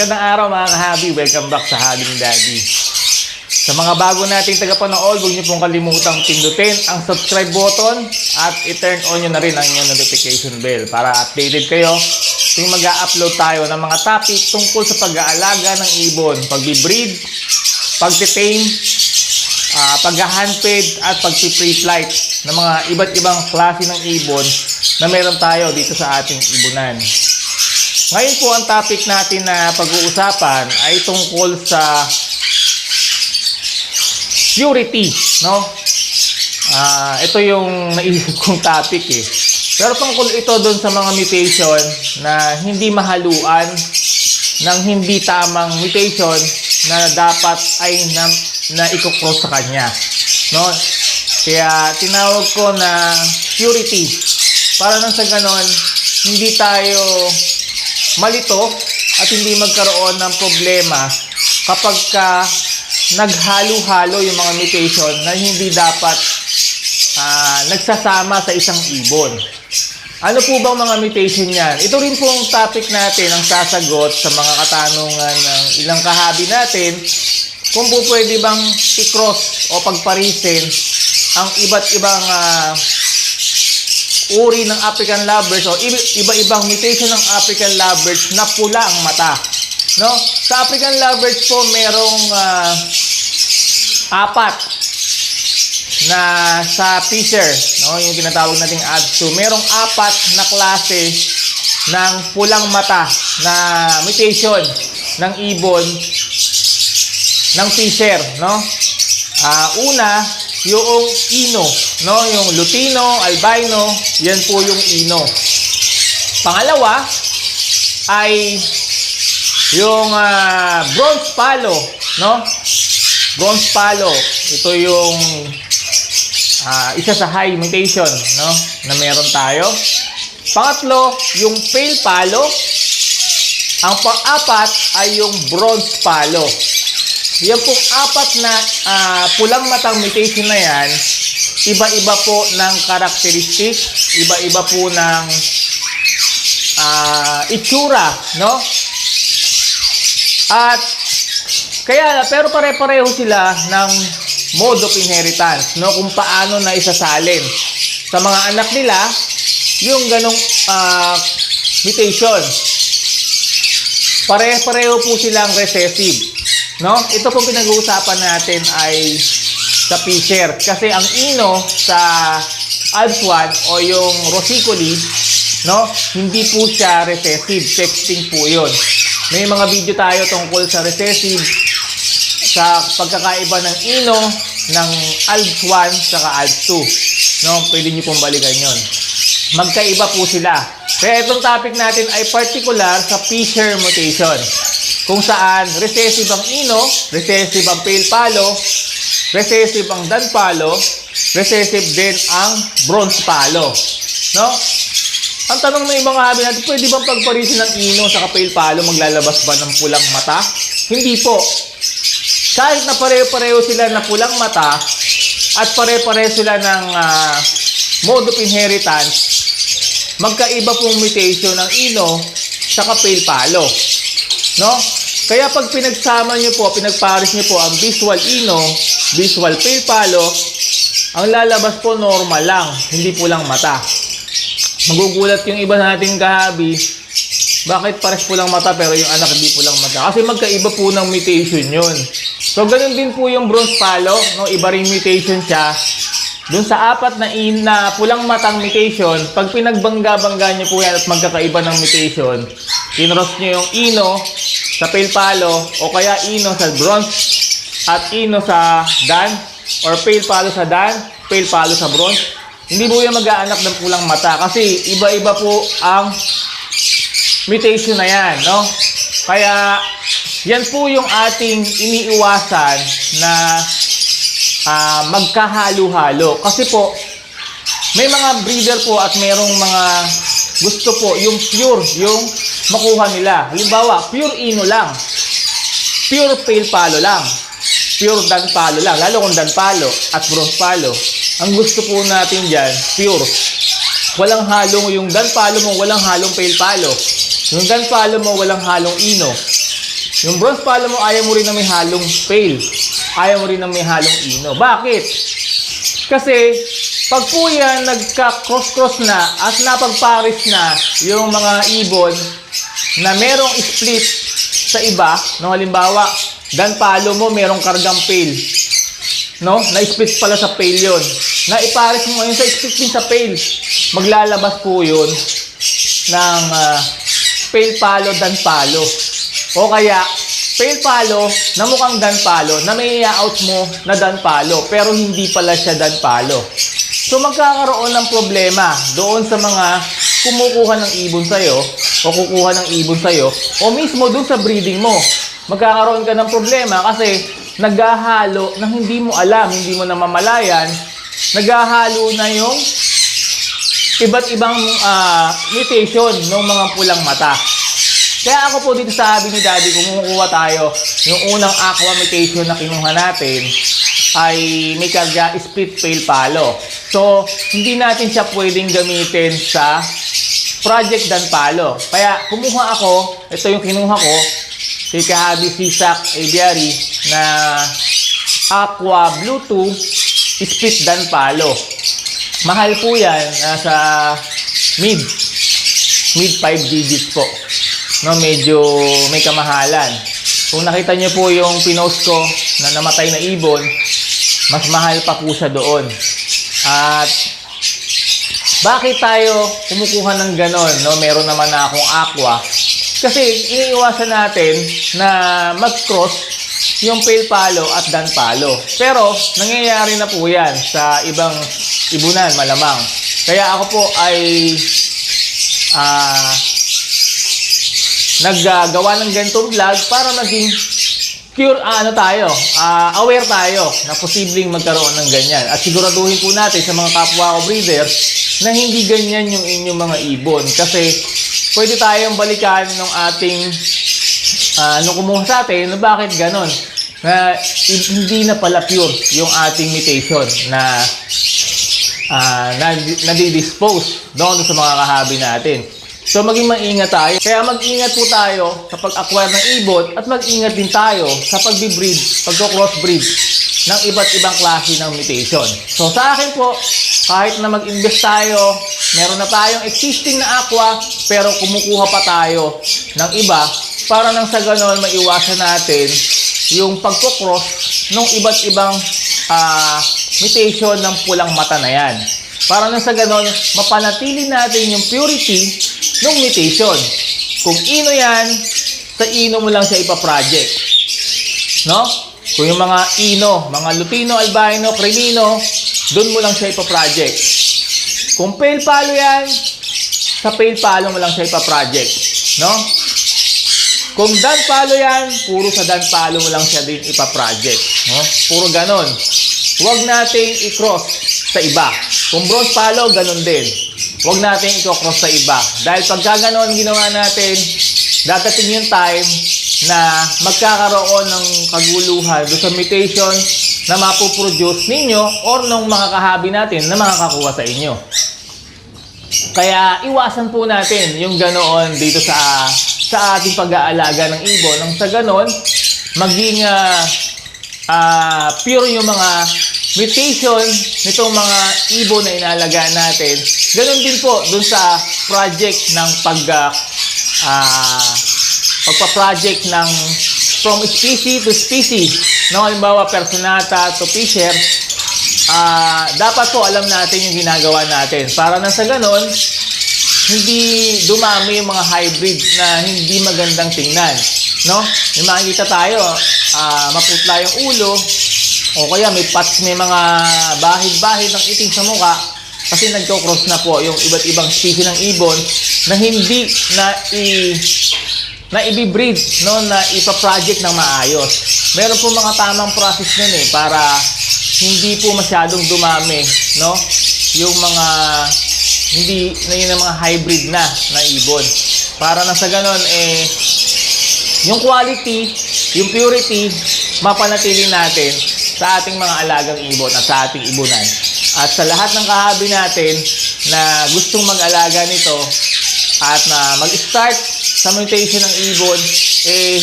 Magandang araw mga kahabi, welcome back sa Habing Daddy. Sa mga bago nating tagapanood, huwag niyo pong kalimutang pindutin ang subscribe button at i-turn on nyo na rin ang inyong notification bell para updated kayo tuwing mag-a-upload tayo ng mga topic tungkol sa pag-aalaga ng ibon, pag-breed, pag-tame, pag-handfeed at pag-free flight ng mga iba't ibang klase ng ibon na meron tayo dito sa ating ibunan. Ngayon po ang topic natin na pag-uusapan ay tungkol sa purity, no? Ito yung naisip kong topic eh. Pero tungkol ito doon sa mga mutation na hindi mahaluan ng hindi tamang mutation na dapat ay na i-cross sa kanya, no? Kaya tinawag ko na purity para nang sa ganon hindi tayo malito at hindi magkaroon ng problema kapag naghalo-halo yung mga mutation na hindi dapat nagsasama sa isang ibon. Ano po bang mga mutation yan? Ito rin pong topic natin ang sasagot sa mga katanungan ng ilang kahabi natin kung po pwede bang i-cross o pagparisin ang iba't ibang uri ng African lovebirds o iba-ibang mutation ng African lovebirds na pula ang mata, no? Sa African lovebirds po merong apat na sa Fisher, no, yung tinatawag nating ADS2, merong apat na klase ng pulang mata na mutation ng ibon ng Fisher, no? Una, yung Ino, no, yung Lutino, Albino, yan po yung Ino. Pangalawa ay yung Bronze Palo, no? Bronze Palo, ito yung isa sa high mutation, no, na meron tayo. Pangatlo, yung Pale Palo. Ang pang-apat ay yung Bronze Palo. Yan pong apat na pulang matang mutation na yan, iba-iba po ng karakteristik, iba-iba po ng itsura, no? At kaya, pero pare-pareho sila ng mode of inheritance, no? Kung paano na isasalin sa mga anak nila yung ganong mutation. Pare-pareho po silang recessive, no? Ito pong pinag-uusapan natin ay sa Fisher. Kasi ang Ino sa ADS1 o yung Rosicoli, no, hindi po siya recessive. Sexting po yun. May mga video tayo tungkol sa recessive, sa pagkakaiba ng Ino ng ADS1 saka ADS2. No, pwede nyo pong balikan yun. Magkaiba po sila. Kaya itong topic natin ay particular sa Fisher mutation, kung saan recessive ang Ino, recessive ang Pale Palo, recessive ang Dan Palo, recessive din ang Bronze Palo, no? Ang tanong ng ibang habi natin, pwede bang pagparisin ng Ino sa Pale Palo, maglalabas ba ng pulang mata? Hindi po. Kahit na pareho-pareho sila na pulang mata at pareho-pareho sila ng mode of inheritance, magkaiba pong mutation ng Ino sa Pale Palo, no? Kaya pag pinagsama nyo po, pinagpares nyo po ang visual Ino, visual Pale Palo, ang lalabas po normal lang, hindi pulang mata. Magugulat yung iba nating kahabi, bakit pares pulang mata pero yung anak hindi pulang mata? Kasi magkaiba po ng mutation yun. So ganun din po yung Bronze Palo, no? Iba ring mutation siya. Doon sa apat na pulang matang mutation, pag pinagbangga-bangga nyo po yan at magkakaiba ng mutation, kinross nyo yung Ino sa Pale Palo o kaya Ino sa Bronze at Ino sa Dan or Pale Palo sa Dan, Pale Palo sa Bronze, hindi po yan mag-aanak ng pulang mata kasi iba-iba po ang mutation na yan, no? Kaya yan po yung ating iniiwasan na magkahalo-halo. Kasi po, may mga breeder po at merong mga gusto po yung pure, yung makuha nila. Halimbawa, pure Ino lang, pure Pale Palo lang, pure Dan Palo lang, lalo kung Dan Palo at Bronze Palo. Ang gusto po natin dyan, pure. Walang halong yung Dan Palo mo, walang halong Pale Palo. Yung Dan Palo mo, walang halong Ino. Yung bronze palo mo, ayaw mo rin na may halong pail. Ayaw mo rin na may halong ino. Bakit? Kasi, pag po yan nagka-cross-cross na at napagparis na yung mga ibon na merong split sa iba, no, halimbawa, dan palo mo merong kargang pail, no, na-split pala sa pail yun, na iparis mo ngayon sa split din sa pail, maglalabas po yun ng pail palo, dan palo, o kaya pail palo na mukhang dan palo na may i-out mo na dan palo pero hindi pala siya dan palo. So magkakaroon ng problema doon sa mga kumukuha ng ibon sa'yo o kukuha ng ibon sa'yo o mismo doon sa breeding mo. Magkakaroon ka ng problema kasi naghahalo ng hindi mo alam, hindi mo namamalayan, naghahalo na yung iba't ibang mutation ng mga pulang mata. Kaya ako po dito sa Habi ni Daddy, kung kumukuha tayo, yung unang aqua mutation na kinuha natin ay may karga split pail palo. So, hindi natin siya pwedeng gamitin sa project dan palo. Kaya kumuha ako, ito yung kinuha ko, kay Kahabi Sisak Aviary na aqua bluetooth split dan palo. Mahal po yan, nasa mid 5 digits po. No, medyo may kamahalan. Kung nakita niyo po yung pinost ko na namatay na ibon, mas mahal pa po siya doon. At bakit tayo kumukuha ng ganon? No? Meron naman na akong aqua. Kasi iniiwasan natin na mag-cross yung pail palo at dan palo. Pero nangyayari na po yan sa ibang ibunan, malamang. Kaya ako po ay naggagawa ng ganitong vlog para maging aware tayo na posibleng magkaroon ng ganyan. At siguraduhin po natin sa mga kapwa ko breeders na hindi ganyan yung inyong mga ibon. Kasi pwede tayong balikan ng ating nung kumuha sa atin na bakit ganon. Na hindi na pala pure yung ating mutation na nadidispose doon sa mga kahabi natin. So maging maingat tayo. Kaya mag-ingat po tayo sa pag-acquire ng ibon at mag-ingat din tayo sa pag-breed, pag-crossbreed ng iba't ibang klase ng mutation. So sa akin po, kahit na mag-invest tayo, meron na tayong existing na aqua, pero kumukuha pa tayo ng iba para nang sa ganon maiwasan natin yung pagkocross ng iba't ibang mutation ng pulang mata na yan. Para nang sa ganon, mapanatili natin yung purity ng mutation. Kung ino yan, sa ino mo lang siya ipaproject. No? Kung yung mga ino, mga lutino, albino, cremino, doon mo lang siya ipaproject. Kung pale palo yan, sa pale palo mo lang siya ipaproject. No? Kung dan palo yan, puro sa dan palo mo lang siya din ipaproject. No? Puro ganon. Huwag nating i-cross sa iba. Kung bronze palo, ganon din. Huwag natin i-cross sa iba. Dahil pagka ganon ginawa natin, dadating yung time na magkakaroon ng kaguluhan doon sa mutation na mapuproduce ninyo or ng mga kahabi natin na makakakuha sa inyo. Kaya iwasan po natin yung ganoon dito sa ating pag-aalaga ng ibon. Nang sa ganon, maging pure yung mga mutation nitong mga ibon na inalagaan natin. Ganon din po dun sa project ng pagpa-project ng from species to species. No, halimbawa, Personata to Fisher. Dapat po alam natin yung ginagawa natin. Para na sa ganon, hindi dumami yung mga hybrid na hindi magandang tingnan. No? May makikita tayo, maputla yung ulo, o kaya may patch, may mga bahid-bahid ng itim sa mukha kasi nagko-cross na po yung iba't ibang species ng ibon na hindi na i-breed, no, na ipa-project ng maayos. Meron po mga tamang process nun para hindi po masyadong dumami, no, yung mga hindi na yun ang mga hybrid na ibon. Para na sa ganon, yung quality, yung purity, mapanatili natin sa ating mga alagang ibon at sa ating ibunan. At sa lahat ng kahabi natin na gustong mag-alaga nito at na mag-start sa mutation ng ibon,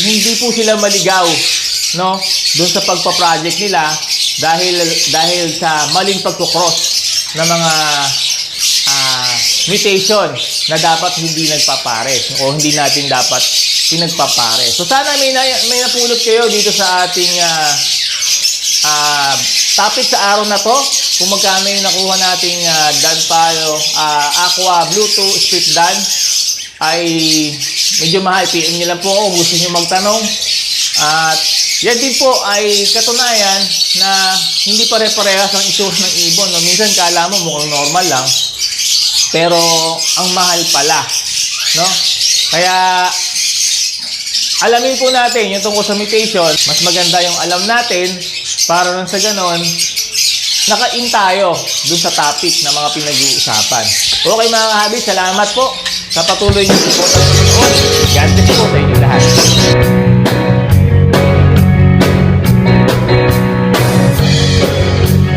hindi po sila maligaw, no? Doon sa pagpa-project nila dahil sa maling pagkukross ng mga mutation na dapat hindi nagpapare o hindi natin dapat pinagpapare. So sana may napulot kayo dito sa ating topic sa araw na to. Kung magkano yung nakuha nating Danpalo Aqua Bluetooth Split Dan ay medyo mahal. PM nyo lang po ako kung gusto nyo magtanong. At yan din po ay katunayan na hindi pare-parehas ang itsura ng ibon. No? Minsan kala mo mukhang normal lang, pero ang mahal pala. No? Kaya alamin po natin yung tungkol sa mutation. Mas maganda yung alam natin para nang sa ganon, naka-in tayo dun sa topic na mga pinag-uusapan. Okay mga kahabis, salamat po sa patuloy niyo po sa panonood. God bless po sa inyo lahat.